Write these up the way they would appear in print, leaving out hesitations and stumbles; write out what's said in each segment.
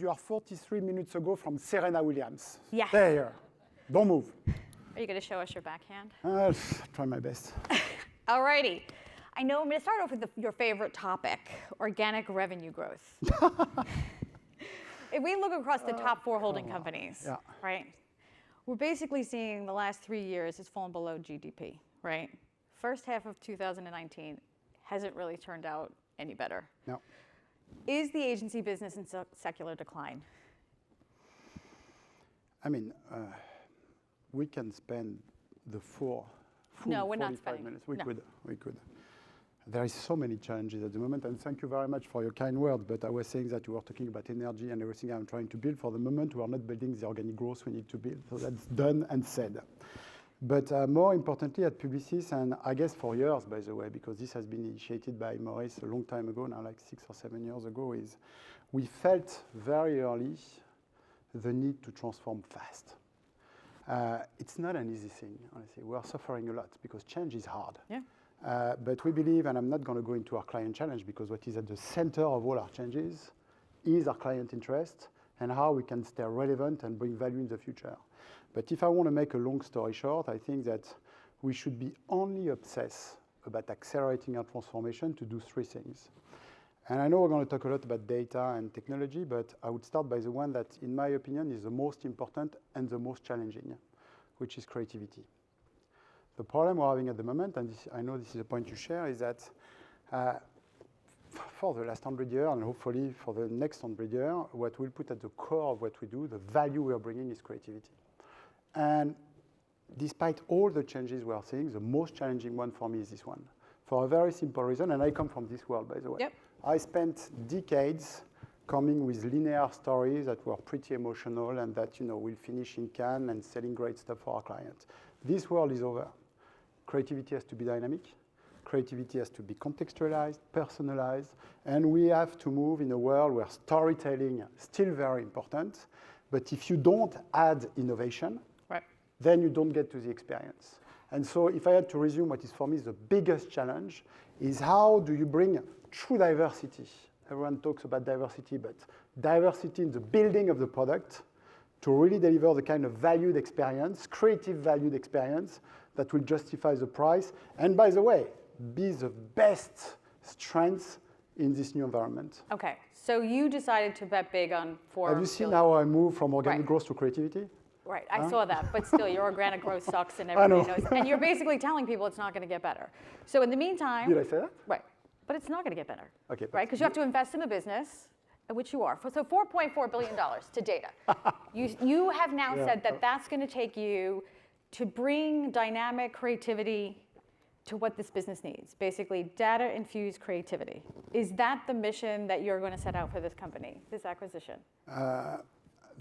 you are 43 minutes ago from Serena Williams. Yeah. There. Don't move. Are you going to show us your backhand? I'll try my best. All righty. I know I'm going to start off with your favorite topic, organic revenue growth. If we look across the top 4 holding companies, right, we're basically seeing the last 3 years has fallen below GDP, right? First half of 2019 hasn't really turned out any better. No. Is the agency business in secular decline? I mean, we can spend the full no, we're 45 not spending. minutes. We no. could. There is so many challenges at the moment, and thank you very much for your kind words, but I was saying that you were talking about energy and everything I'm trying to build. For the moment, we are not building the organic growth we need to build, so that's done and said. But more importantly, at Publicis, and I guess for years, by the way, because this has been initiated by Maurice a long time ago, now like 6 or 7 years ago, is we felt very early the need to transform fast. It's not an easy thing, honestly. We are suffering a lot because change is hard. Yeah. But we believe, and I'm not going to go into our client challenge because what is at the center of all our changes is our client interest and how we can stay relevant and bring value in the future. But if I want to make a long story short, I think that we should be only obsessed about accelerating our transformation to do 3 things. And I know we're going to talk a lot about data and technology, but I would start by the one that, in my opinion, is the most important and the most challenging, which is creativity. The problem we're having at the moment, and I know this is a point you share, is that for the last 100 years, and hopefully for the next 100 years, what we'll put at the core of what we do, the value we are bringing, is creativity. And despite all the changes we are seeing, the most challenging one for me is this one, for a very simple reason, and I come from this world, by the way. Yep. I spent decades coming with linear stories that were pretty emotional and that, will finish in Cannes and selling great stuff for our clients. This world is over. Creativity has to be dynamic. Creativity has to be contextualized, personalized, and we have to move in a world where storytelling is still very important, but if you don't add innovation, then you don't get to the experience. And so if I had to resume what is for me the biggest challenge is how do you bring true diversity? Everyone talks about diversity, but diversity in the building of the product to really deliver the kind of valued experience, creative valued experience that will justify the price. And by the way, be the best strength in this new environment. Okay, so you decided to bet big on 4 Have you seen how I move from organic growth to creativity? Right, I saw that, but still, your organic growth sucks and everybody knows. And you're basically telling people it's not going to get better. So in the meantime... Did I say that? Right, but it's not going to get better. Okay. Right, because you have to invest in the business, which you are. So $4.4 billion to data. You have now said that that's going to take you to bring dynamic creativity to what this business needs, basically data-infused creativity. Is that the mission that you're going to set out for this company, this acquisition? The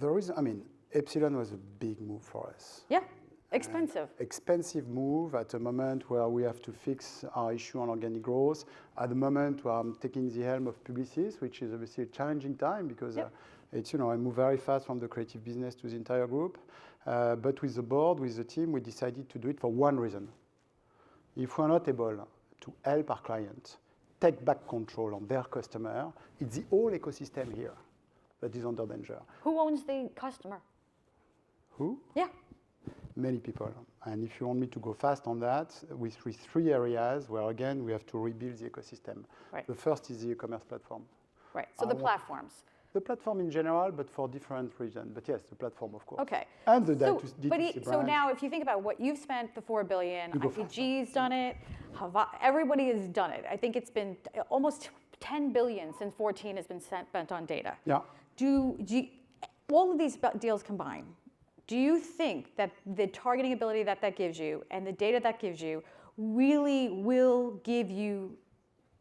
reason, Epsilon was a big move for us. Yeah, expensive. Expensive move at a moment where we have to fix our issue on organic growth. At the moment where I'm taking the helm of Publicis, which is obviously a challenging time because it's, I move very fast from the creative business to the entire group. But with the board, with the team, we decided to do it for one reason. If we're not able to help our clients take back control on their customer, it's the whole ecosystem here that is under danger. Who owns the customer? Who? Yeah. Many people. And if you want me to go fast on that, with 3 areas where, again, we have to rebuild the ecosystem. Right. The first is the e-commerce platform. Right, so the platforms. The platform in general, but for different reasons. But yes, the platform, of course. Okay. And the D2C brand. So now, if you think about what you've spent the $4 billion, IPG's done it, everybody has done it. I think it's been almost $10 billion since 2014 has been spent on data. Yeah. All of these deals combined, do you think that the targeting ability that gives you and the data that gives you really will give you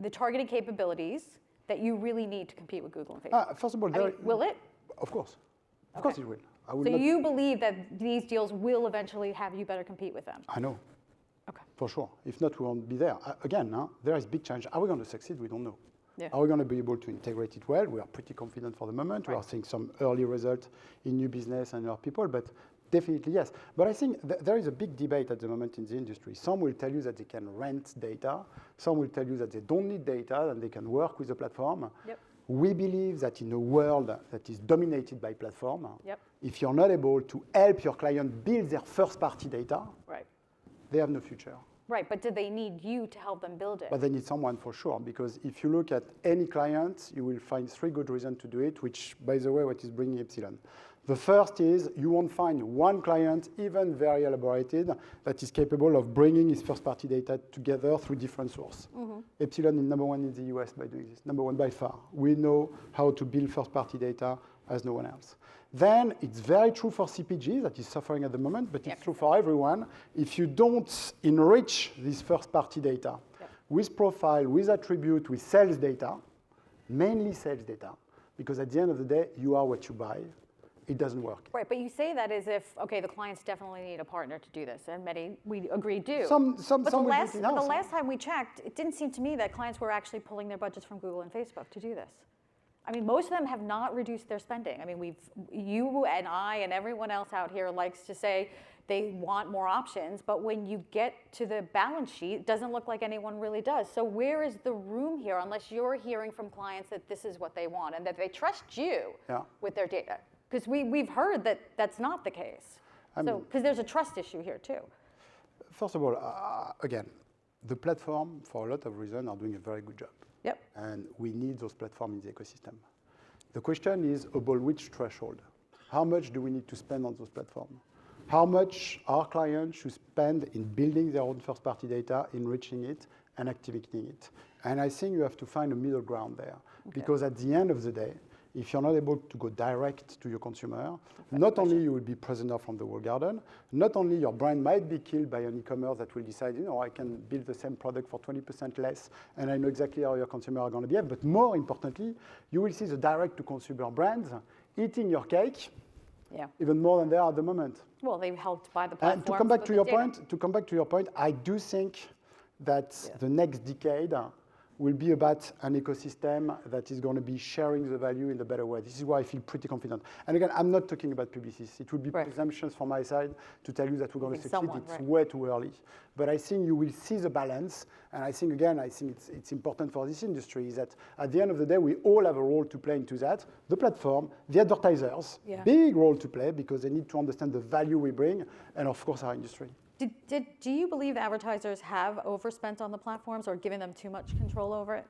the targeting capabilities that you really need to compete with Google and Facebook? First of all, will it? Of course. Of course it will. So you believe that these deals will eventually have you better compete with them? I know. Okay. For sure. If not, we won't be there. Again, there is big challenge. Are we going to succeed? We don't know. Yeah. Are we going to be able to integrate it well? We are pretty confident for the moment. Right. We are seeing some early results in new business and our people, but definitely yes. But I think there is a big debate at the moment in the industry. Some will tell you that they can rent data. Some will tell you that they don't need data and they can work with the platform. Yep. We believe that in a world that is dominated by platform, Yep. if you're not able to help your client build their first-party data, Right. they have no future. Right, but do they need you to help them build it? But they need someone for sure, because if you look at any client, you will find 3 good reasons to do it, which, by the way, what is bringing Epsilon. The first is you won't find one client, even very elaborated, that is capable of bringing his first-party data together through different sources. Epsilon is number 1 in the US by doing this, number 1 by far. We know how to build first-party data as no one else. Then it's very true for CPG that is suffering at the moment, but it's true for everyone. If you don't enrich this first-party data with profile, with attribute, with sales data, mainly sales data, because at the end of the day, you are what you buy, it doesn't work. Right, but you say that as if, okay, the clients definitely need a partner to do this, and many, we agree, do. But the last time we checked, it didn't seem to me that clients were actually pulling their budgets from Google and Facebook to do this. I mean, most of them have not reduced their spending. I mean, you and I and everyone else out here likes to say they want more options, but when you get to the balance sheet, it doesn't look like anyone really does. So where is the room here, unless you're hearing from clients that this is what they want and that they trust you with their data? Because we've heard that that's not the case. Because there's a trust issue here too. First of all, again, the platform, for a lot of reasons, are doing a very good job. Yep. And we need those platforms in the ecosystem. The question is about which threshold? How much do we need to spend on those platforms? How much our clients should spend in building their own first-party data, enriching it, and activating it? And I think you have to find a middle ground there. Because at the end of the day, if you're not able to go direct to your consumer, not only you will be prisoner from the walled garden, not only your brand might be killed by an e-commerce that will decide, I can build the same product for 20% less, and I know exactly how your consumer are going to behave, but more importantly, you will see the direct-to-consumer brands eating your cake, even more than they are at the moment. Well, they've helped buy the platforms. And to come back to your point, I do think that the next decade will be about an ecosystem that is going to be sharing the value in a better way. This is why I feel pretty confident. And again, I'm not talking about Publicis. It would be presumptions from my side to tell you that we're going to succeed. It's way too early. But I think you will see the balance. And I think, again, it's important for this industry is that at the end of the day, we all have a role to play into that. The platform, the advertisers, big role to play because they need to understand the value we bring, and of course, our industry. Do you believe advertisers have overspent on the platforms or given them too much control over it?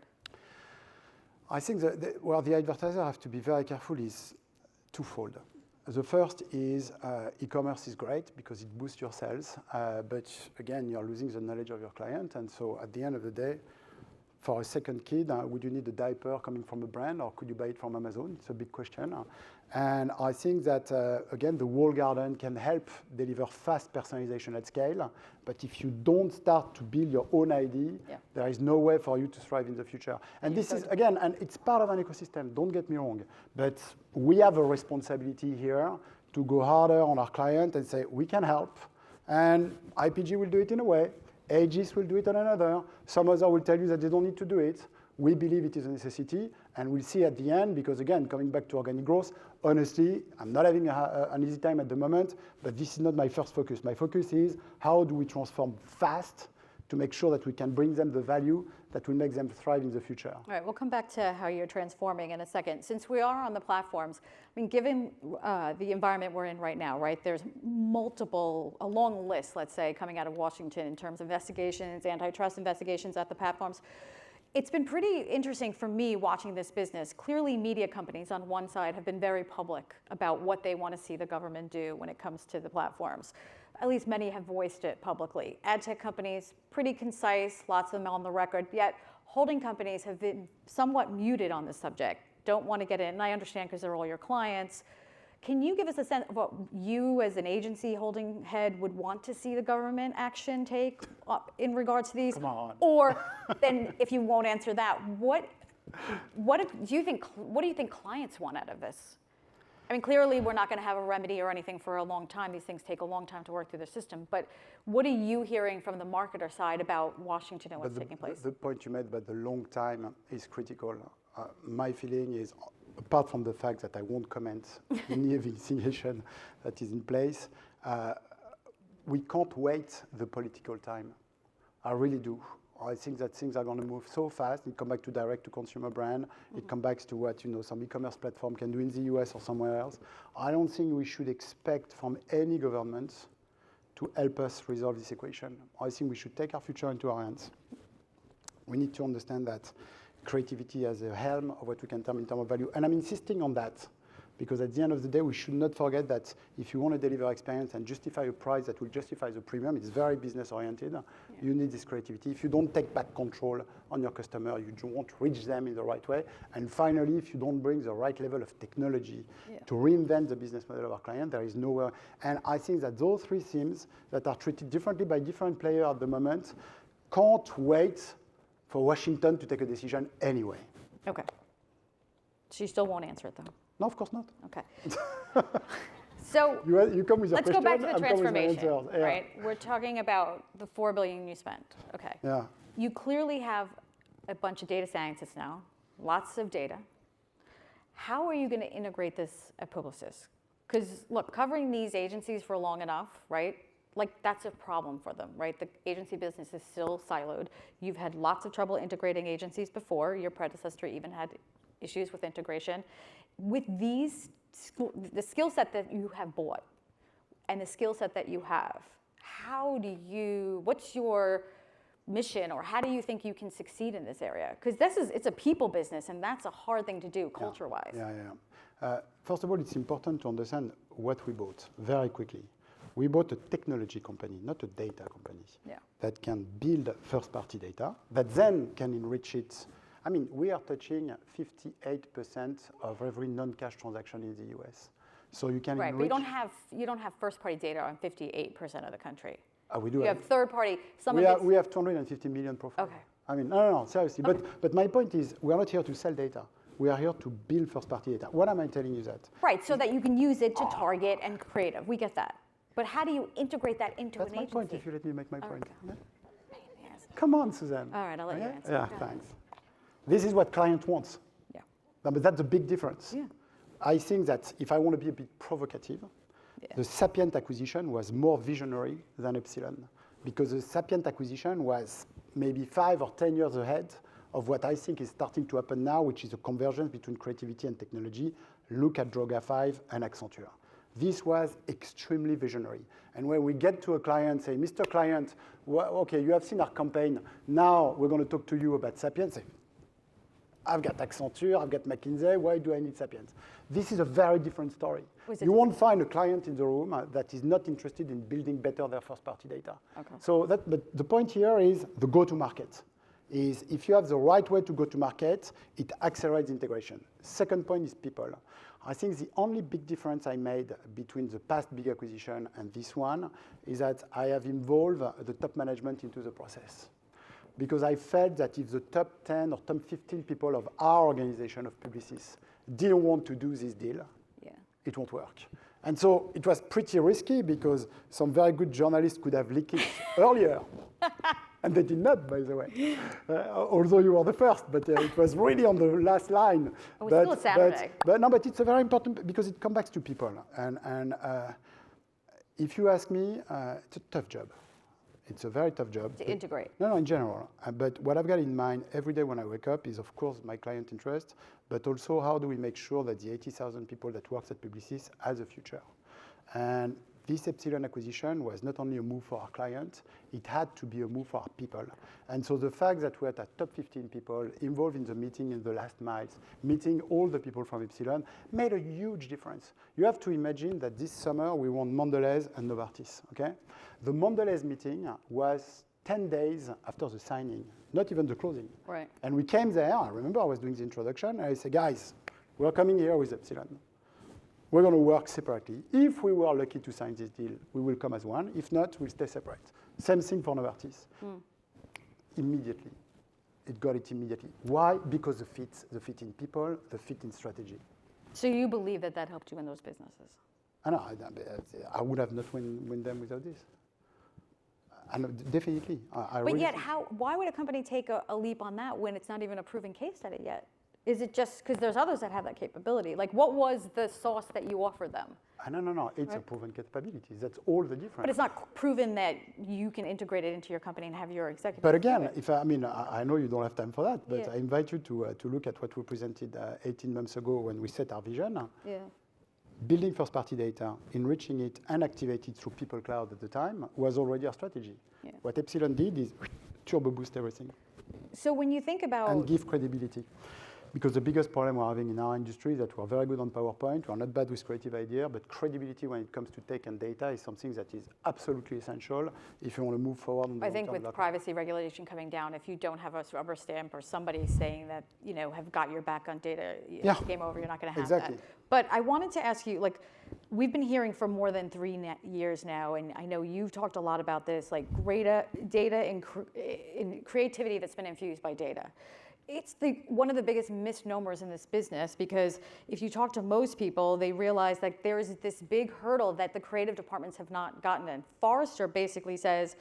I think that the advertiser have to be very careful is twofold. The first is e-commerce is great because it boosts your sales, but again, you're losing the knowledge of your client. And so at the end of the day, for a second kid, would you need a diaper coming from a brand or could you buy it from Amazon? It's a big question. And I think that, again, the walled garden can help deliver fast personalization at scale. But if you don't start to build your own ID, there is no way for you to thrive in the future. And this is, again, and it's part of an ecosystem, don't get me wrong. But we have a responsibility here to go harder on our client and say, we can help. And IPG will do it in a way. Aegis will do it on another. Some other will tell you that they don't need to do it. We believe it is a necessity, and we'll see at the end, because again, coming back to organic growth, honestly, I'm not having an easy time at the moment, but this is not my first focus. My focus is how do we transform fast to make sure that we can bring them the value that will make them thrive in the future. All right, we'll come back to how you're transforming in a second. Since we are on the platforms, I mean, given the environment we're in right now, right, there's a long list, let's say, coming out of Washington in terms of investigations, antitrust investigations at the platforms. It's been pretty interesting for me watching this business. Clearly, media companies on one side have been very public about what they want to see the government do when it comes to the platforms. At least many have voiced it publicly. Ad tech companies, pretty concise, lots of them on the record, yet holding companies have been somewhat muted on this subject, don't want to get in, and I understand because they're all your clients. Can you give us a sense of what you as an agency holding head would want to see the government action take in regards to these? Come on. Or then if you won't answer that, what do you think clients want out of this? I mean, clearly we're not going to have a remedy or anything for a long time. These things take a long time to work through the system. But what are you hearing from the marketer side about Washington and what's taking place? The point you made about the long time is critical. My feeling is, apart from the fact that I won't comment any investigation that is in place, we can't wait the political time. I really do. I think that things are going to move so fast. It comes back to direct-to-consumer brand. It comes back to what some e-commerce platform can do in the US or somewhere else. I don't think we should expect from any government to help us resolve this equation. I think we should take our future into our hands. We need to understand that creativity as a helm of what we can term in terms of value. And I'm insisting on that because at the end of the day, we should not forget that if you want to deliver experience and justify a price that will justify the premium, it's very business-oriented. Yeah. You need this creativity. If you don't take back control on your customer, you won't reach them in the right way. And finally, if you don't bring the right level of technology to reinvent the business model of our client, there is nowhere. And I think that those three themes that are treated differently by different players at the moment can't wait for Washington to take a decision anyway. Okay. So you still won't answer it, though? No, of course not. Okay. So you come with your let's question, go back to the transformation, yeah. right? We're talking about the $4 billion you spent. Okay. Yeah. You clearly have a bunch of data scientists now, lots of data. How are you going to integrate this at Publicis? Because look, covering these agencies for long enough, right? Like that's a problem for them, right? The agency business is still siloed. You've had lots of trouble integrating agencies before. Your predecessor even had issues with integration. With these, the skill set that you have bought and the skill set that you have, what's your mission or how do you think you can succeed in this area? Because it's a people business and that's a hard thing to do culture-wise. Yeah. First of all, it's important to understand what we bought very quickly. We bought a technology company, not a data company, that can build first-party data, that then can enrich it. I mean, we are touching 58% of every non-cash transaction in the US. So you can enrich. Right, but you don't have first-party data on 58% of the country. We do. You have third-party. We have 250 million profiles. Okay. I mean, no, seriously. Okay. But my point is, we are not here to sell data. We are here to build first-party data. What am I telling you that? Right, so that you can use it to target and creative. We get that. But how do you integrate that into an agency? That's my point, if you let me make my point. Yeah. Come on, Suzanne. All right, I'll let you answer. Yeah, thanks. This is what client wants. Yeah. But that's a big difference. Yeah. I think that if I want to be a bit provocative, the Sapient acquisition was more visionary than Epsilon because the Sapient acquisition was maybe 5 or 10 years ahead of what I think is starting to happen now, which is a convergence between creativity and technology. Look at Droga 5 and Accenture. This was extremely visionary. And when we get to a client, say, Mr. Client, okay, you have seen our campaign. Now we're going to talk to you about Sapient. Say, I've got Accenture, I've got McKinsey, why do I need Sapiens? This is a very different story. You won't find a client in the room that is not interested in building better their first-party data. Okay. So but the point here is the go-to-market. Is if you have the right way to go to market, it accelerates integration. Second point is people. I think the only big difference I made between the past big acquisition and this one is that I have involved the top management into the process. Because I felt that if the top 10 or top 15 people of our organization of Publicis didn't want to do this deal, it won't work. And so it was pretty risky because some very good journalists could have leaked it earlier. And they did not, by the way. Although you were the first, but it was really on the last line. Still a Saturday. But it's a very important, because it comes back to people. And if you ask me, it's a tough job. It's a very tough job. To integrate. No, in general. But what I've got in mind every day when I wake up is, of course, my client interest, but also how do we make sure that the 80,000 people that work at Publicis has a future. And this Epsilon acquisition was not only a move for our client, it had to be a move for our people. And so the fact that we had a top 15 people involved in the meeting in the last miles, meeting all the people from Epsilon, made a huge difference. You have to imagine that this summer we won Mondelez and Novartis, okay? The Mondelez meeting was 10 days after the signing, not even the closing. Right. And we came there, I remember I was doing the introduction, and I said, guys, we're coming here with Epsilon. We're going to work separately. If we were lucky to sign this deal, we will come as one. If not, we'll stay separate. Same thing for Novartis. Immediately. It got it immediately. Why? Because the fit in people, the fit in strategy. So you believe that that helped you in those businesses? I would have not win them without this. Definitely. But yet, why would a company take a leap on that when it's not even a proven case study yet? Is it just because there's others that have that capability? Like, what was the sauce that you offered them? No. It's a proven capability. That's all the difference. But it's not proven that you can integrate it into your company and have your executives. But do again, it. I know you don't have time for that, but Yeah. I invite you to look at what we presented 18 months ago when we set our vision. Yeah. Building first-party data, enriching it, and activate it through People Cloud at the time was already our strategy. Yeah. What Epsilon did is turbo boost everything. So when you think about And give credibility. Because the biggest problem we're having in our industry is that we're very good on PowerPoint, we're not bad with creative idea, but credibility when it comes to tech and data is something that is absolutely essential if you want to move forward. I think with privacy regulation coming down, if you don't have a rubber stamp or somebody saying that, have got your back on data, it's game over, you're not going to have that. But I wanted to ask you, like, we've been hearing for more than 3 years now, and I know you've talked a lot about this, like data and creativity that's been infused by data. It's one of the biggest misnomers in this business, because if you talk to most people, they realize that there is this big hurdle that the creative departments have not gotten. And Forrester basically says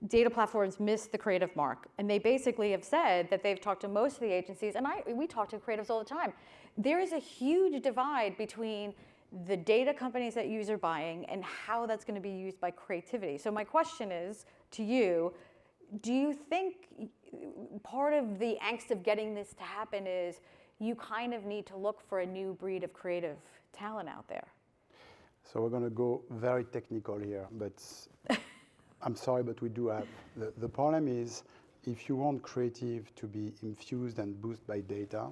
data platforms miss the creative mark. And they basically have said that they've talked to most of the agencies, and we talk to creatives all the time. There is a huge divide between the data companies that users are buying and how that's going to be used by creativity. So my question is to you, do you think part of the angst of getting this to happen is you kind of need to look for a new breed of creative talent out there? So we're going to go very technical here, but I'm sorry, but we do have. The problem is, if you want creative to be infused and boosted by data,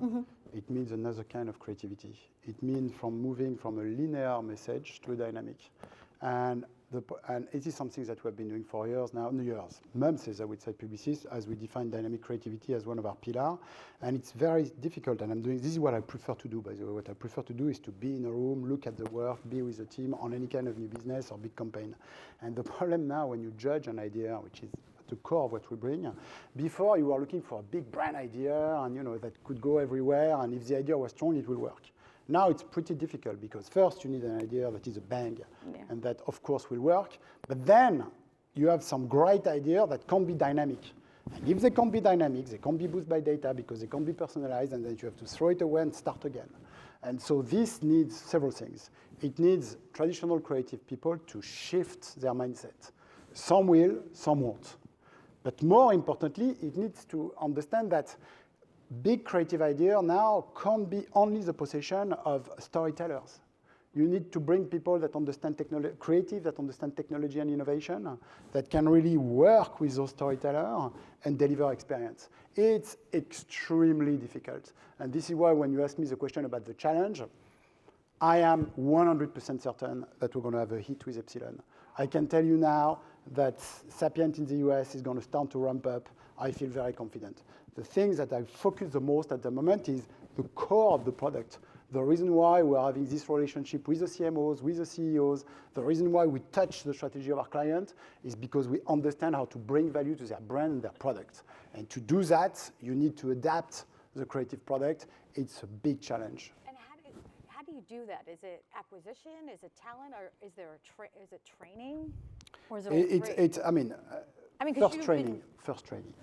it means another kind of creativity. It means moving from a linear message to a dynamic. And it is something that we have been doing for years now, months, as I would say, Publicis, as we define dynamic creativity as one of our pillars. And it's very difficult, and this is what I prefer to do, by the way. What I prefer to do is to be in a room, look at the work, be with the team on any kind of new business or big campaign. And the problem now, when you judge an idea, which is at the core of what we bring, before you were looking for a big brand idea, and that could go everywhere, and if the idea was strong, it will work. Now it's pretty difficult, because first you need an idea that is a bang, and that of course will work, but then you have some great idea that can't be dynamic. And if they can't be dynamic, they can't be boosted by data because they can't be personalized, and then you have to throw it away and start again. And so this needs several things. It needs traditional creative people to shift their mindset. Some will, some won't. But more importantly, it needs to understand that big creative idea now can't be only the possession of storytellers. You need to bring people that understand creative, that understand technology and innovation, that can really work with those storytellers and deliver experience. It's extremely difficult. And this is why when you ask me the question about the challenge, I am 100% certain that we're going to have a hit with Epsilon. I can tell you now that Sapient in the US is going to start to ramp up. I feel very confident. The things that I focus the most at the moment is the core of the product. The reason why we're having this relationship with the CMOs, with the CEOs, the reason why we touch the strategy of our client is because we understand how to bring value to their brand and their product. And to do that, you need to adapt the creative product. It's a big challenge. And how do you do that? Is it acquisition? Is it talent? Or is there is it training? Or is it all three? First training.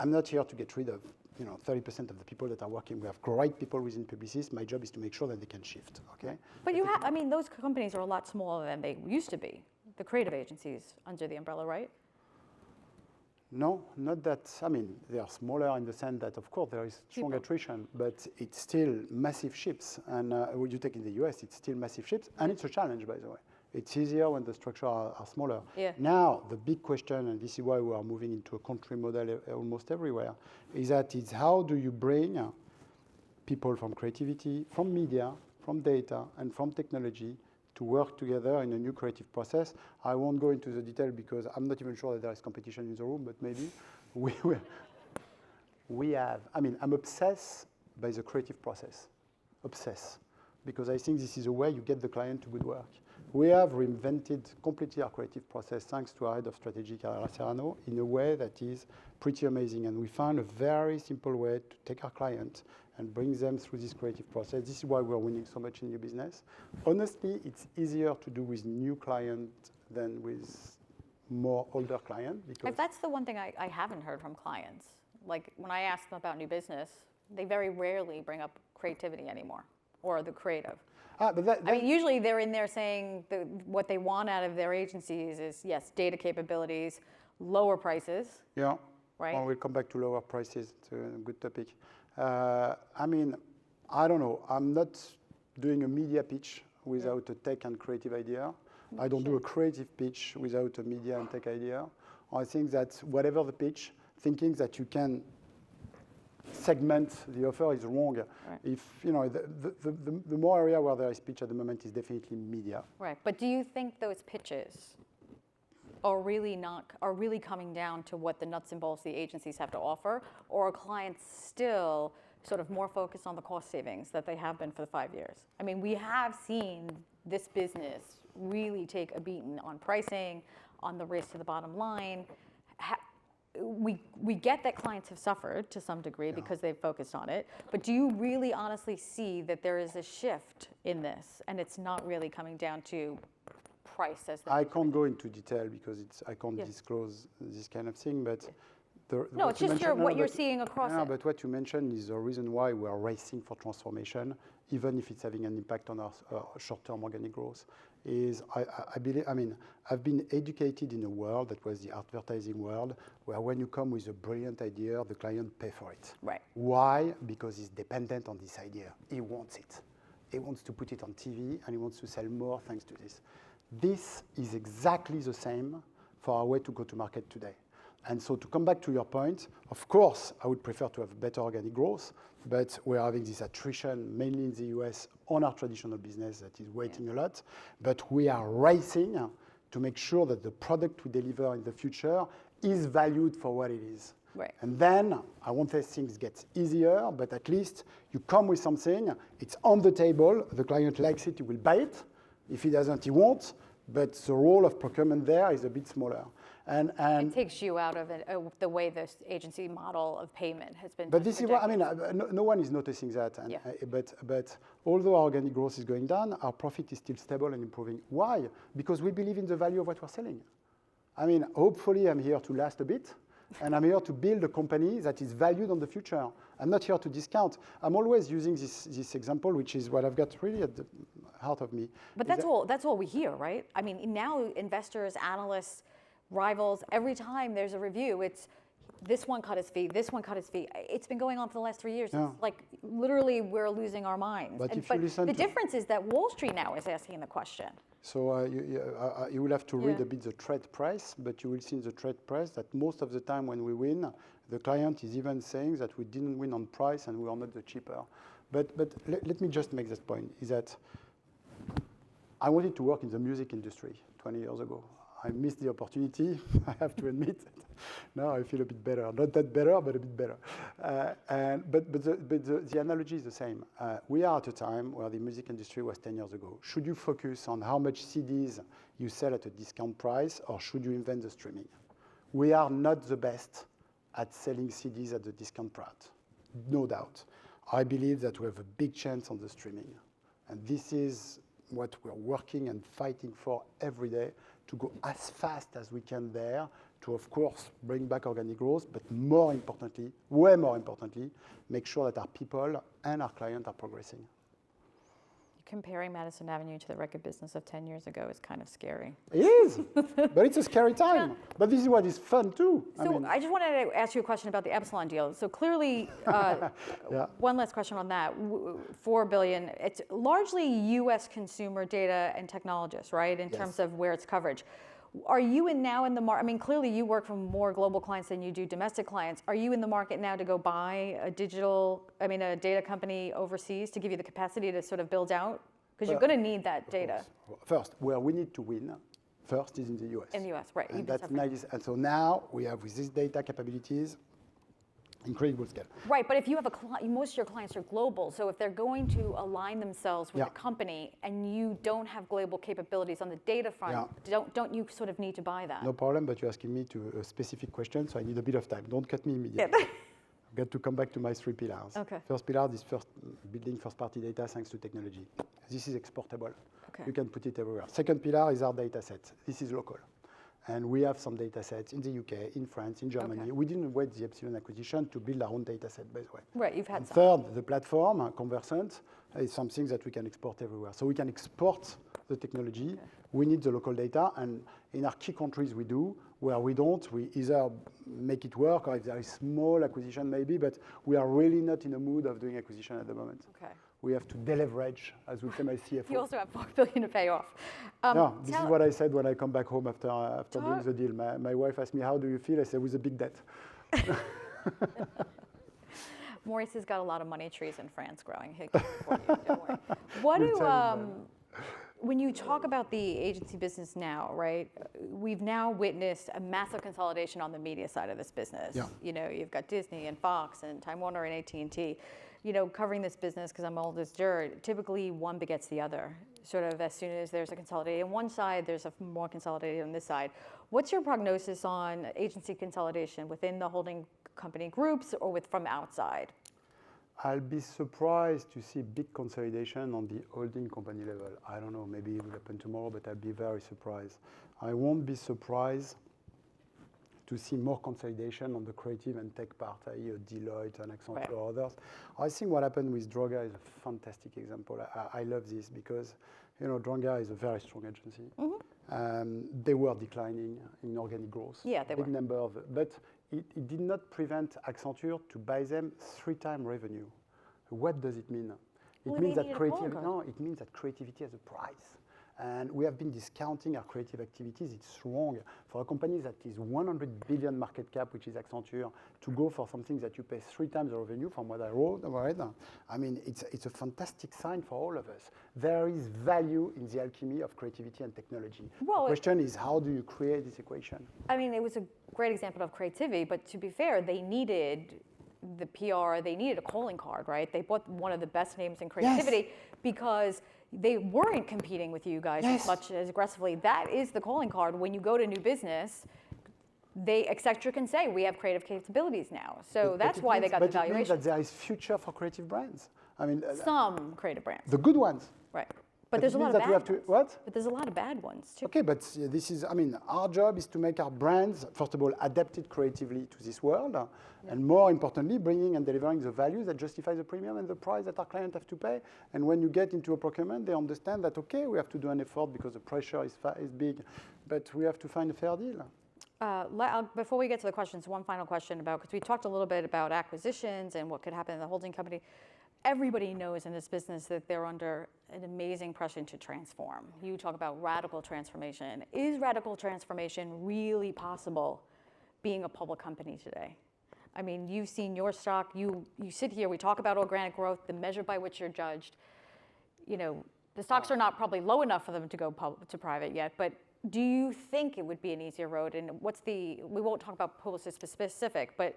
I'm not here to get rid of 30% of the people that are working. We have great people within Publicis. My job is to make sure that they can shift. Okay. But those companies are a lot smaller than they used to be. The creative agencies under the umbrella, right? No, not that. They are smaller in the sense that, of course, there is strong attrition, but it's still massive ships. And when you take in the US, it's still massive ships, and it's a challenge, by the way. It's easier when the structures are smaller. Yeah. Now, the big question, and this is why we are moving into a country model almost everywhere, is how do you bring people from creativity, from media, from data, and from technology to work together in a new creative process. I won't go into the detail because I'm not even sure that there is competition in the room, but maybe we have, I'm obsessed by the creative process, because I think this is a way you get the client to good work. We have reinvented completely our creative process thanks to our head of strategy, Carrera Serrano, in a way that is pretty amazing. And we found a very simple way to take our client and bring them through this creative process. This is why we're winning so much in new business. Honestly, it's easier to do with new clients than with more older clients. Because that's the one thing I haven't heard from clients. Like when I ask them about new business, They very rarely bring up creativity anymore, or the creative. But I mean, usually they're in there saying what they want out of their agencies is, yes, data capabilities, lower prices. Yeah. Right. Well, we'll come back to lower prices. It's a good topic. I mean, I don't know. I'm not doing a media pitch without a tech and creative idea. I don't do a creative pitch without a media and tech idea. I think that whatever the pitch, thinking that you can segment the offer is wrong. Right. If the more area where there is pitch at the moment is definitely media. Right. But do you think those pitches are really coming down to what the nuts and bolts the agencies have to offer, or are clients still sort of more focused on the cost savings that they have been for the 5 years? I mean, we have seen this business really take a beating on pricing, on the race to the bottom line. We get that clients have suffered to some degree because they've focused on it, but do you really honestly see that there is a shift in this, and it's not really coming down to price as the I can't go into detail because I can't disclose this kind of thing, but no, it's just what you're seeing across it. But what you mentioned is the reason why we are racing for transformation, even if it's having an impact on our short-term organic growth. Is I believe, I mean, I've been educated in a world that was the advertising world, where when you come with a brilliant idea, the client pay for it. Right. Why? Because he's dependent on this idea. He wants it. He wants to put it on TV, and he wants to sell more thanks to this. This is exactly the same for our way to go to market today. And so to come back to your point, of course, I would prefer to have better organic growth, but we're having this attrition, mainly in the US, on our traditional business that is waiting a lot. But we are racing to make sure that the product we deliver in the future is valued for what it is. Right. And then, I won't say things get easier, but at least you come with something, it's on the table, the client likes it, he will buy it. If he doesn't, he won't. But the role of procurement there is a bit smaller. And it takes you out of it, the way this agency model of payment has been. But this is what I mean. No one is noticing that. And, but although our organic growth is going down, our profit is still stable and improving. Why? Because we believe in the value of what we're selling. I mean, hopefully, I'm here to last a bit, and I'm here to build a company that is valued on the future. I'm not here to discount. I'm always using this example, which is what I've got really at the heart of me. But that's all we hear, right? I mean, now investors, analysts, rivals, every time there's a review, it's this one cut his fee, this one cut his fee. It's been going on for the last 3 years. Yeah. It's like literally we're losing our minds. But the difference is that Wall Street now is asking the question. So you will have to read a bit the trade press, but you will see in the trade press that most of the time when we win, the client is even saying that we didn't win on price and we are not the cheaper. But let me just make this point, is that I wanted to work in the music industry 20 years ago. I missed the opportunity, I have to admit. Now I feel a bit better. Not that better, but a bit better. But the analogy is the same. We are at a time where the music industry was 10 years ago. Should you focus on how much CDs you sell at a discount price, or should you invent the streaming? We are not the best at selling CDs at the discount price, no doubt. I believe that we have a big chance on the streaming. And this is what we're working and fighting for every day, to go as fast as we can there, to, of course, bring back organic growth, but more importantly, way more importantly, make sure that our people and our clients are progressing. Comparing Madison Avenue to the record business of 10 years ago is kind of scary. It is, but it's a scary time. But this is what is fun too. So I just wanted to ask you a question about the Epsilon deal. So clearly, one last question on that. $4 billion, it's largely US consumer data and technologists, right, in terms of where it's coverage. Are you now in the market? I mean, clearly you work for more global clients than you do domestic clients. Are you in the market now to go buy a data company overseas to give you the capacity to sort of build out? Because you're going to need that data. First, where we need to win first is in the US. In the US, right. And that's nice. And so now we have, with these data capabilities, incredible scale. Right, but if you have most of your clients are global, so if they're going to align themselves with a company and you don't have global capabilities on the data front, don't you sort of need to buy that? No problem, but you're asking me a specific question, so I need a bit of time. Don't cut me immediately. I've got to come back to my 3 pillars. Okay. First pillar is building first-party data thanks to technology. This is exportable. Okay. You can put it everywhere. Second pillar is our data set. This is local. And we have some data sets in the UK, in France, in Germany. Okay. We didn't wait the Epsilon acquisition to build our own data set, by the way. Right, you've had And some. third, the platform, Conversant, is something that we can export everywhere. So we can export the technology. Okay. We need the local data, and in our key countries we do. Where we don't, we either make it work, or if there is small acquisition maybe, but we are really not in a mood of doing acquisition at the moment. Okay. We have to deleverage, as we say my CFO. You also have $4 billion to pay off. No, this is what I said when I come back home after doing the deal. My wife asked me, how do you feel? I said, with a big debt. Maurice has got a lot of money trees in France growing. He'll keep it for you, don't worry. What do, when you talk about the agency business now, right, we've now witnessed a massive consolidation on the media side of this business. Yeah. You know, you've got Disney and Fox and Time Warner and AT&T. You know, covering this business, because I'm old as dirt, typically one begets the other. Sort of as soon as there's a consolidation on one side, there's a more consolidated on this side. What's your prognosis on agency consolidation within the holding company groups or from outside? I'll be surprised to see big consolidation on the holding company level. I don't know, maybe it will happen tomorrow, but I'll be very surprised. I won't be surprised to see more consolidation on the creative and tech part, i.e. Deloitte and Accenture or others. I think what happened with Droga is a fantastic example. I love this because, you know, Droga is a very strong agency. They were declining in organic growth. Yeah, they were. Big number of, but it did not prevent Accenture to buy them 3 times revenue. What does it mean? It means that it means that creativity has a price. And we have been discounting our creative activities. It's wrong for a company that is 100 billion market cap, which is Accenture, to go for something that you pay 3 times the revenue from what I wrote. I mean, it's a fantastic sign for all of us. There is value in the alchemy of creativity and technology. Well, the question is, how do you create this equation? I mean, it was a great example of creativity, but to be fair, they needed the PR, they needed a calling card, right? They bought one of the best names in creativity because they weren't competing with you guys as much as aggressively. That is the calling card. When you go to new business, Accenture can say, we have creative capabilities now. So that's why they got the valuation. But it means that there is future for creative brands. I mean, some creative brands. The good ones. Right. But there's a lot of bad ones. What? But there's a lot of bad ones, too. Okay, but this is, I mean, our job is to make our brands, first of all, adapted creatively to this world, and more importantly, bringing and delivering the value that justify the premium and the price that our clients have to pay. And when you get into a procurement, they understand that, okay, we have to do an effort because the pressure is big, but we have to find a fair deal. Before we get to the questions, one final question because we talked a little bit about acquisitions and what could happen in the holding company. Everybody knows in this business that they're under an amazing pressure to transform. You talk about radical transformation. Is radical transformation really possible being a public company today? I mean, you've seen your stock. You sit here, we talk about organic growth, the measure by which you're judged. You know, the stocks are not probably low enough for them to go to private yet, but do you think it would be an easier road? And we won't talk about Publicis specific, but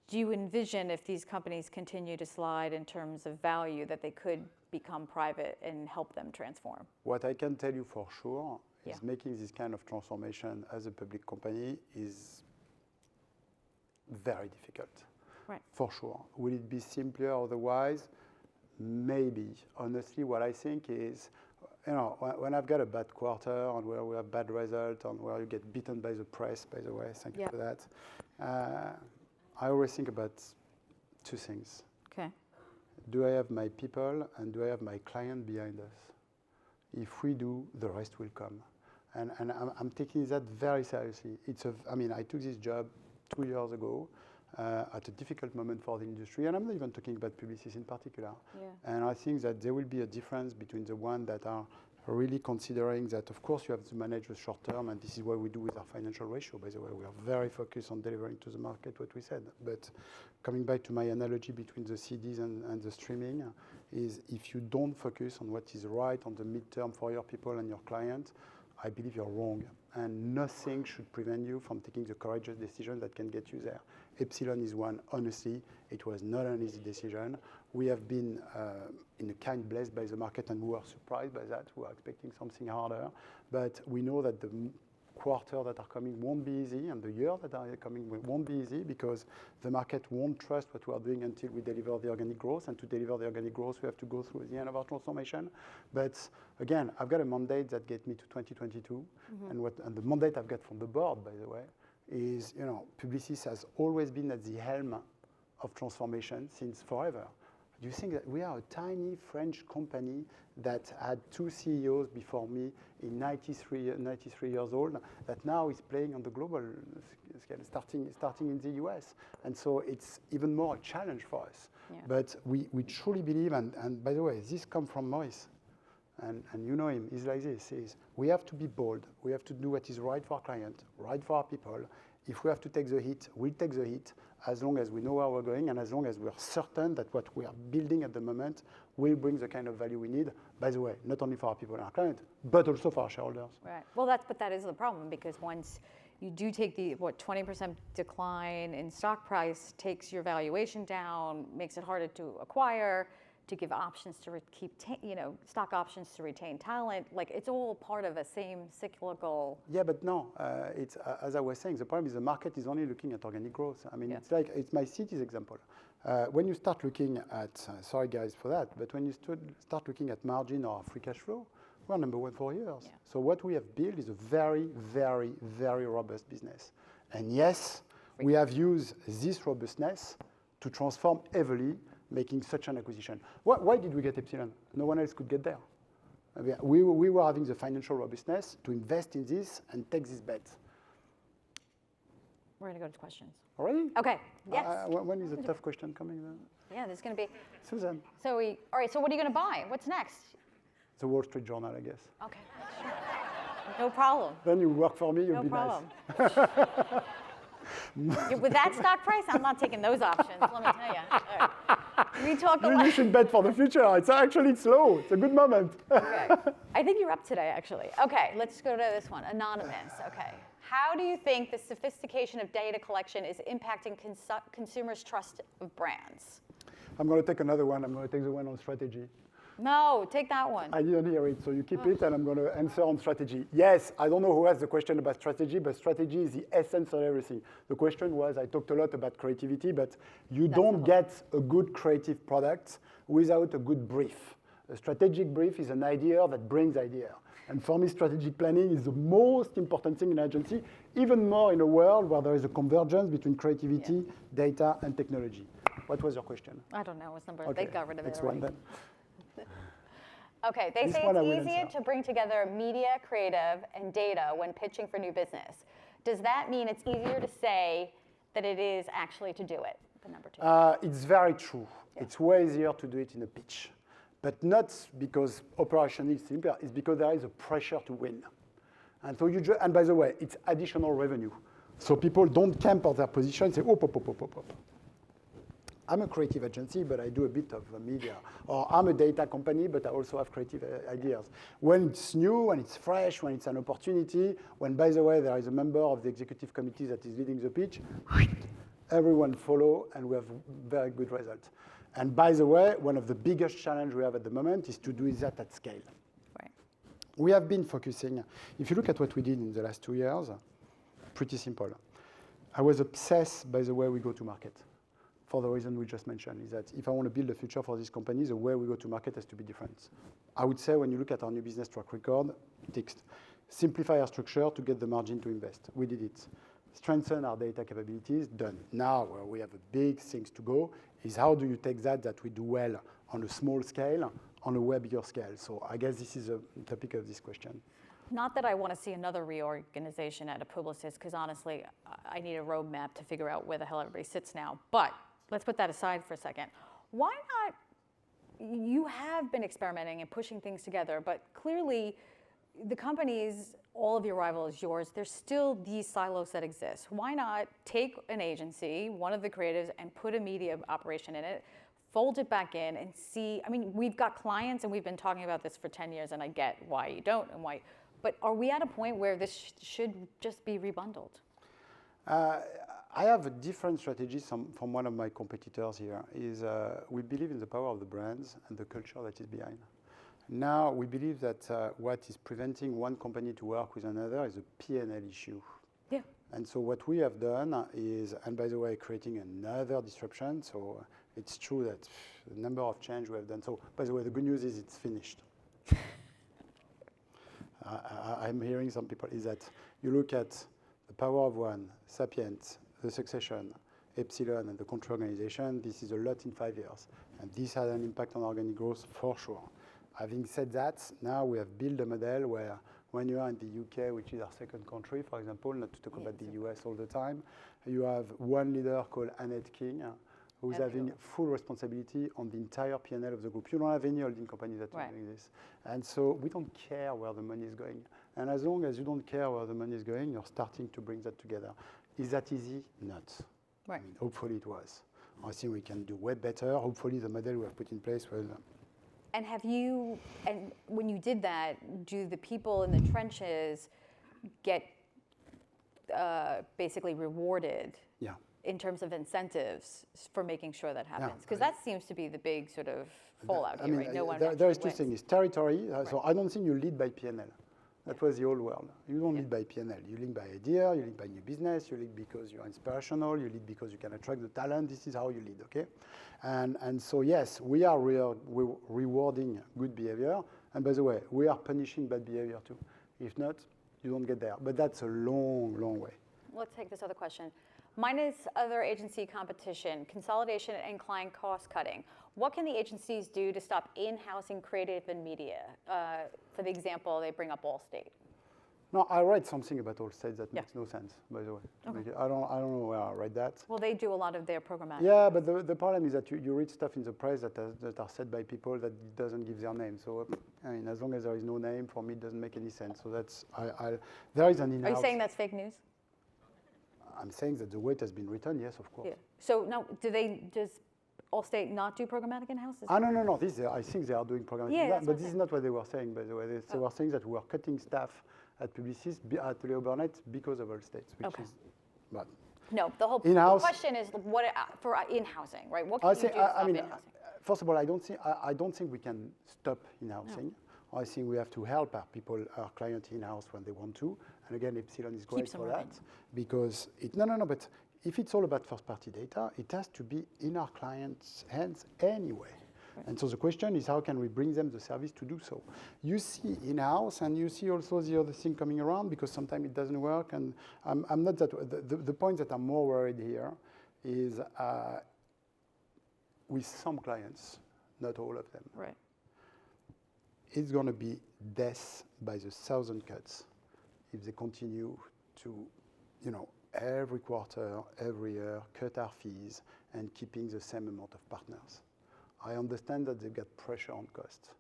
do you envision if these companies continue to slide in terms of value that they could become private and help them transform? What I can tell you for sure is making this kind of transformation as a public company is very difficult. Right. For sure. Will it be simpler otherwise? Maybe. Honestly, what I think is, you know, when I've got a bad quarter and where we have bad result and where you get beaten by the press, by the way, thank you for that. I always think about 2 things. Okay. Do I have my people and do I have my client behind us? If we do, the rest will come. And I'm taking that very seriously. I mean, I took this job 2 years ago at a difficult moment for the industry, and I'm not even talking about Publicis in particular. Yeah. And I think that there will be a difference between the ones that are really considering that, of course, you have to manage the short term, and this is what we do with our financial ratio, by the way. We are very focused on delivering to the market what we said. But coming back to my analogy between the CDs and the streaming, is if you don't focus on what is right on the midterm for your people and your client, I believe you're wrong. And nothing should prevent you from taking the courageous decision that can get you there. Epsilon is one. Honestly, it was not an easy decision. We have been in a kind blessed by the market, and we were surprised by that. We were expecting something harder. But we know that the quarters that are coming won't be easy, and the years that are coming won't be easy, because the market won't trust what we are doing until we deliver the organic growth. And to deliver the organic growth, we have to go through the end of our transformation. But again, I've got a mandate that gets me to 2022, and the mandate I've got from the board, by the way, is, Publicis has always been at the helm of transformation since forever. Do you think that we are a tiny French company that had 2 CEOs before me in 93 years old, that now is playing on the global scale, starting in the US? And so it's even more a challenge for us. Yeah. But we truly believe, and by the way, this comes from Maurice, and you know him, he's like this, we have to be bold, we have to do what is right for our client, right for our people. If we have to take the hit, we'll take the hit, as long as we know where we're going, and as long as we're certain that what we are building at the moment will bring the kind of value we need, by the way, not only for our people and our clients, but also for our shareholders. Right. Well, that is the problem, because once you do take the 20% decline in stock price, takes your valuation down, makes it harder to acquire, to give options to keep, stock options to retain talent. Like, it's all part of a same cyclical. Yeah, but no, it's as I was saying, the problem is the market is only looking at organic growth. I mean, it's my cities example. When you start looking at, sorry guys for that, but when you start looking at margin or free cash flow, we're number 1 for years. Yeah. So what we have built is a very, very, very robust business. And yes, we have used this robustness to transform heavily, making such an acquisition. Why did we get Epsilon? No one else could get there. We were having the financial robustness to invest in this and take this bet. We're going to go to questions. Already? Okay, yes. When is a tough question coming then? Yeah, there's going to be. Suzanne. All right, so what are you going to buy? What's next? The Wall Street Journal, I guess. Okay, sure. No problem. Then you work for me, you'll be nice. No problem. With that stock price, I'm not taking those options, let me tell you. Right. We talk a lot. You should bet for the future. It's low. It's a good moment. Okay. I think you're up today, actually. Okay, let's go to this one. Anonymous. Okay. How do you think the sophistication of data collection is impacting consumers' trust of brands? I'm going to take another one. I'm going to take the one on strategy. No, take that one. I didn't hear it, so you keep it, and I'm going to answer on strategy. Yes, I don't know who asked the question about strategy, but strategy is the essence of everything. The question was, I talked a lot about creativity, but you don't get a good creative product without a good brief. A strategic brief is an idea that brings idea. And for me, strategic planning is the most important thing in an agency, even more in a world where there is a convergence between creativity, data, and technology. What was your question? I don't know. What's number? Okay. They got rid of it. Next one then. Okay, they say it's easier to bring together media, creative, and data when pitching for new business. Does that mean it's easier to say that it is actually to do it? The number 2. It's very true. Yeah. It's way easier to do it in a pitch. But not because operationally it's simpler, it's because there is a pressure to win. And so and by the way, it's additional revenue. So people don't camp on their position and say, op. I'm a creative agency, but I do a bit of media. Or I'm a data company, but I also have creative ideas. When it's new, when it's fresh, when it's an opportunity, when, by the way, there is a member of the executive committee that is leading the pitch, everyone follow, and we have very good results. And by the way, one of the biggest challenges we have at the moment is to do that at scale. Right. We have been focusing, if you look at what we did in the last 2 years, pretty simple. I was obsessed by the way we go to market. For the reason we just mentioned, is that if I want to build a future for this company, the way we go to market has to be different. I would say when you look at our new business track record, text, simplify our structure to get the margin to invest. We did it. Strengthen our data capabilities, done. Now, where we have a big things to go is how do you take that we do well on a small scale, on a way bigger scale. So I guess this is a topic of this question. Not that I want to see another reorganization at a Publicis, because honestly, I need a roadmap to figure out where the hell everybody sits now. But let's put that aside for a second. Why not? You have been experimenting and pushing things together, but clearly the companies, all of your rivals, yours, there's still these silos that exist. Why not take an agency, one of the creatives, and put a media operation in it, fold it back in and see? I mean, we've got clients and we've been talking about this for 10 years, and I get why you don't and why. But are we at a point where this should just be rebundled? I have a different strategy from one of my competitors here. We believe in the power of the brands and the culture that is behind. Now, we believe that what is preventing one company to work with another is a P&L issue. Yeah. And so what we have done is, and by the way, creating another disruption. So it's true that the number of change we have done. So by the way, the good news is it's finished. I'm hearing some people is that you look at the Power of One, Sapient, the Succession, Epsilon, and the country organization. This is a lot in 5 years. And this had an impact on organic growth for sure. Having said that, now we have built a model where when you are in the UK, which is our second country, for example, not to talk about the US all the time, you have one leader called Annette King, who's having full responsibility on the entire P&L of the group. You don't have any holding company that is doing this. And so we don't care where the money is going. And as long as you don't care where the money is going, you're starting to bring that together. Is that easy? Not. Right. I mean, hopefully it was. I think we can do way better. Hopefully the model we have put in place will. And when you did that, do the people in the trenches get basically rewarded in terms of incentives for making sure that happens? Because that seems to be the big sort of fallout here, right? No one there is two things. Territory. So I don't think you lead by P&L. That was the old world. You don't lead by P&L. You lead by idea, you lead by new business, you lead because you're inspirational, you lead because you can attract the talent. This is how you lead, okay? And so, yes, we're rewarding good behavior. And by the way, we are punishing bad behavior too. If not, you don't get there. But that's a long, long way. Let's take this other question. Minus other agency competition, consolidation and client cost cutting, what can the agencies do to stop in-housing creative and media? For the example, they bring up Allstate. No, I read something about Allstate that makes no sense, by the way. Okay. I don't know where I read that. Well, they do a lot of their programmatic. Yeah, but the problem is that you read stuff in the press that are said by people that doesn't give their name. So, I mean, as long as there is no name, for me, it doesn't make any sense. So that's, there is an in-house. Are you saying that's fake news? I'm saying that the way it has been written, yes, of course. Yeah. So now, does Allstate not do programmatic in-house? No. I think they are doing programmatic, but this is not what they were saying, by the way. They were saying that we were cutting staff at Publicis, at Leo Burnett, because of Allstate, which is, but no, the whole question is what for in-housing, right? What can you do to stop in-housing? First of all, I don't think we can stop in-housing. No. I think we have to help our client in-house when they want to. And again, Epsilon is great for that because but if it's all about first-party data, it has to be in our clients' hands anyway. Right. And so the question is, how can we bring them the service to do so? You see in-house, and you see also the other thing coming around because sometimes it doesn't work. And I'm not that. The point that I'm more worried here is with some clients, not all of them. Right. It's going to be death by the 1,000 cuts if they continue to, every quarter, every year, cut our fees and keeping the same amount of partners. I understand that they've got pressure on costs.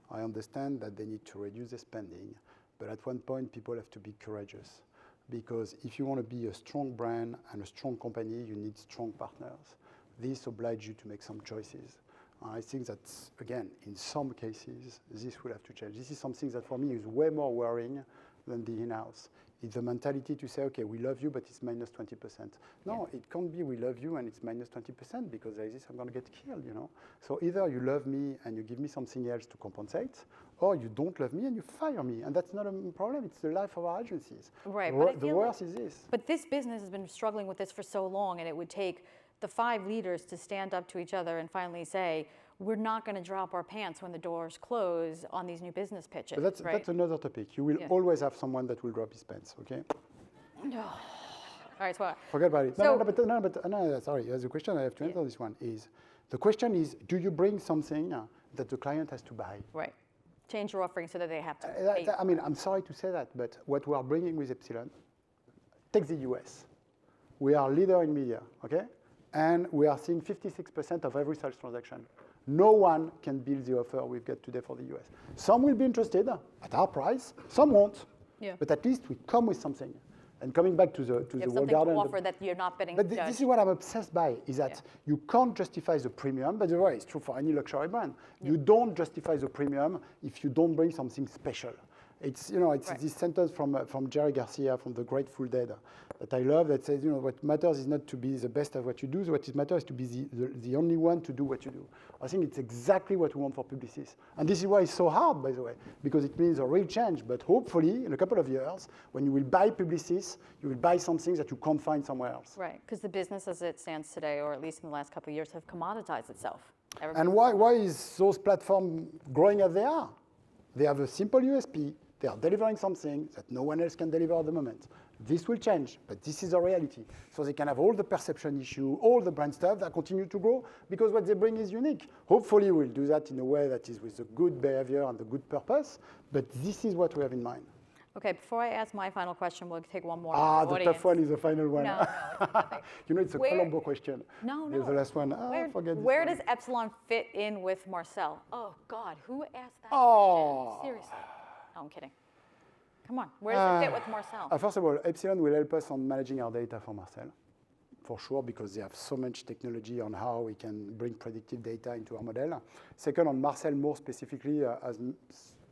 I understand that they need to reduce their spending, but at one point, people have to be courageous because if you want to be a strong brand and a strong company, you need strong partners. This obliges you to make some choices. I think that, again, in some cases, this will have to change. This is something that for me is way more worrying than the in-house. It's the mentality to say, okay, we love you, but it's minus 20%. No, it can't be we love you and it's minus 20% because there is this, I'm going to get killed, So either you love me and you give me something else to compensate, or you don't love me and you fire me. And that's not a problem. It's the life of our agencies. Right. The worst is this. But this business has been struggling with this for so long, and it would take the 5 leaders to stand up to each other and finally say, we're not going to drop our pants when the doors close on these new business pitches. But that's another topic. You will always have someone that will drop his pants, okay? All right, so forget about it. Sorry. The question I have to answer this one is, the question is, do you bring something that the client has to buy? Right. Change your offering so that they have to pay. I mean, I'm sorry to say that, but what we are bringing with Epsilon, take the US. We are leader in media, okay? And we are seeing 56% of every sales transaction. No one can build the offer we've got today for the US. Some will be interested at our price, some won't. Yeah. But at least we come with something. And coming back to the walled garden. To offer that you're not betting. But this is what I'm obsessed by, is that you can't justify the premium. By the way, it's true for any luxury brand. You don't justify the premium if you don't bring something special. It's, you know, it's Right. this sentence from Jerry Garcia from The Grateful Dead that I love that says, you know, what matters is not to be the best at what you do. What it matters is to be the only one to do what you do. I think it's exactly what we want for Publicis. And this is why it's so hard, by the way, because it means a real change. But hopefully, in a couple of years, when you will buy Publicis, you will buy something that you can't find somewhere else. Right, because the business as it stands today, or at least in the last couple of years, have commoditized itself. And why is those platforms growing as they are? They have a simple USP. They are delivering something that no one else can deliver at the moment. This will change, but this is a reality. So they can have all the perception issue, all the brand stuff that continue to grow because what they bring is unique. Hopefully we'll do that in a way that is with the good behavior and the good purpose, but this is what we have in mind. Okay, before I ask my final question, we'll take one more. The tough one is the final one. No, it's nothing. You know, it's a Colombo question. No. The last one. Forget this where one. does Epsilon fit in with Marcel? Oh, God, who asked that Oh. question? Seriously. No, I'm kidding. Come on, where does it fit with Marcel? First of all, Epsilon will help us on managing our data for Marcel, for sure, because they have so much technology on how we can bring predictive data into our model. Second, on Marcel more specifically, as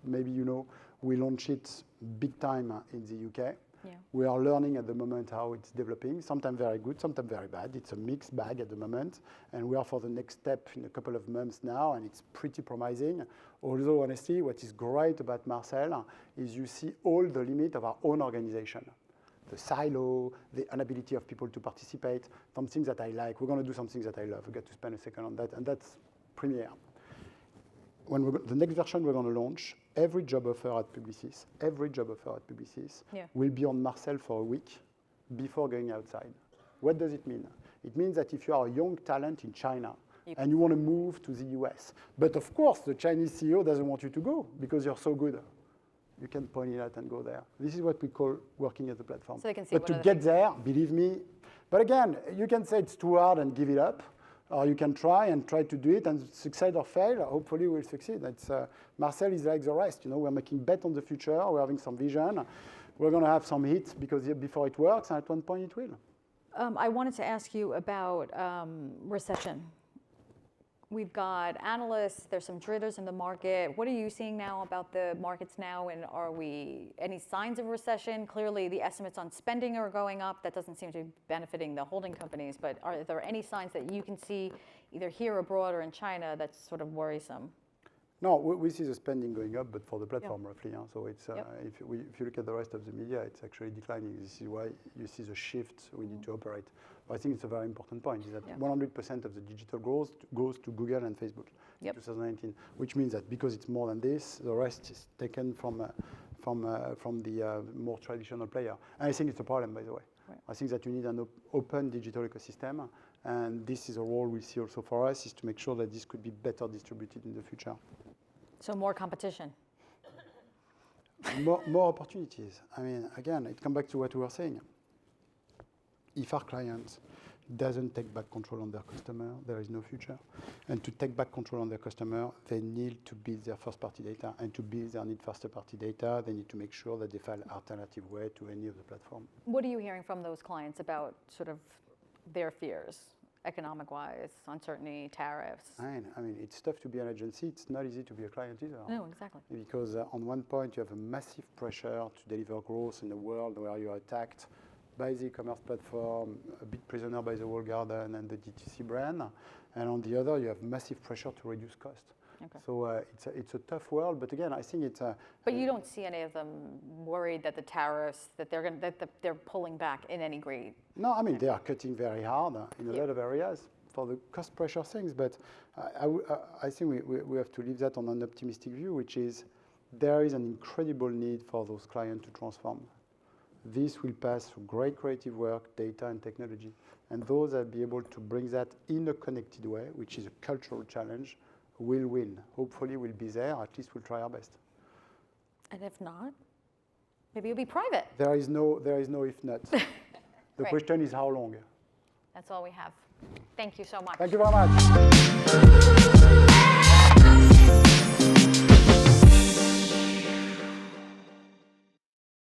maybe you know, we launch it big time in the UK. Yeah. We are learning at the moment how it's developing, sometimes very good, sometimes very bad. It's a mixed bag at the moment, and we are for the next step in a couple of months now, and it's pretty promising. Although, honestly, what is great about Marcel is you see all the limit of our own organization. The silo, the inability of people to participate, something that I like. We're going to do something that I love. We got to spend a second on that, and that's premiere. When the next version we're going to launch, every job offer at Publicis will be on Marcel for a week before going outside. What does it mean? It means that if you are a young talent in China and you want to move to the US, but of course the Chinese CEO doesn't want you to go because you're so good, you can point it out and go there. This is what we call working as a platform. So they can see but to get there, believe me, but again, you can say it's too hard and give it up. Or you can try to do it and succeed or fail. Hopefully we'll succeed. Marcel is like the rest. You know, we're making bet on the future. We're having some vision. We're going to have some hits before it works, and at one point it will. I wanted to ask you about recession. We've got analysts, there's some traders in the market. What are you seeing now about the markets now, and are we any signs of recession? Clearly the estimates on spending are going up. That doesn't seem to be benefiting the holding companies, but are there any signs that you can see either here abroad or in China that's sort of worrisome? No, we see the spending going up, but for the platform roughly. So it's, if you look at the rest of the media, it's actually declining. This is why you see the shift we need to operate. But I think it's a very important point, is that 100% of the digital growth goes to Google and Facebook in 2019, which means that because it's more than this, the rest is taken from the more traditional player. And I think it's a problem, by the way. Right. I think that you need an open digital ecosystem, and this is a role we see also for us, is to make sure that this could be better distributed in the future. So more competition. More opportunities. I mean, again, it comes back to what we were saying. If our client doesn't take back control on their customer, there is no future. And to take back control on their customer, they need to build their first-party data. And to build their first-party data, they need to make sure that they find an alternative way to any of the platform. What are you hearing from those clients about sort of their fears, economic-wise, uncertainty, tariffs? I mean, it's tough to be an agency. It's not easy to be a client either. No, exactly. Because on one point, you have a massive pressure to deliver growth in a world where you are attacked by the e-commerce platform, a bit prisoner by the walled garden and the DTC brand. And on the other, you have massive pressure to reduce cost. Okay. So it's a tough world, but again, I think it's a... But you don't see any of them worried that the tariffs, that they're pulling back in any grade? No, I mean, they are cutting very hard in a lot of areas for the cost pressure things, but I think we have to leave that on an optimistic view, which is there is an incredible need for those clients to transform. This will pass through great creative work, data, and technology. And those that be able to bring that in a connected way, which is a cultural challenge, will win. Hopefully we'll be there, at least we'll try our best. And if not, maybe you'll be private. There is no if not. The question is how long? That's all we have. Thank you so much. Thank you very much.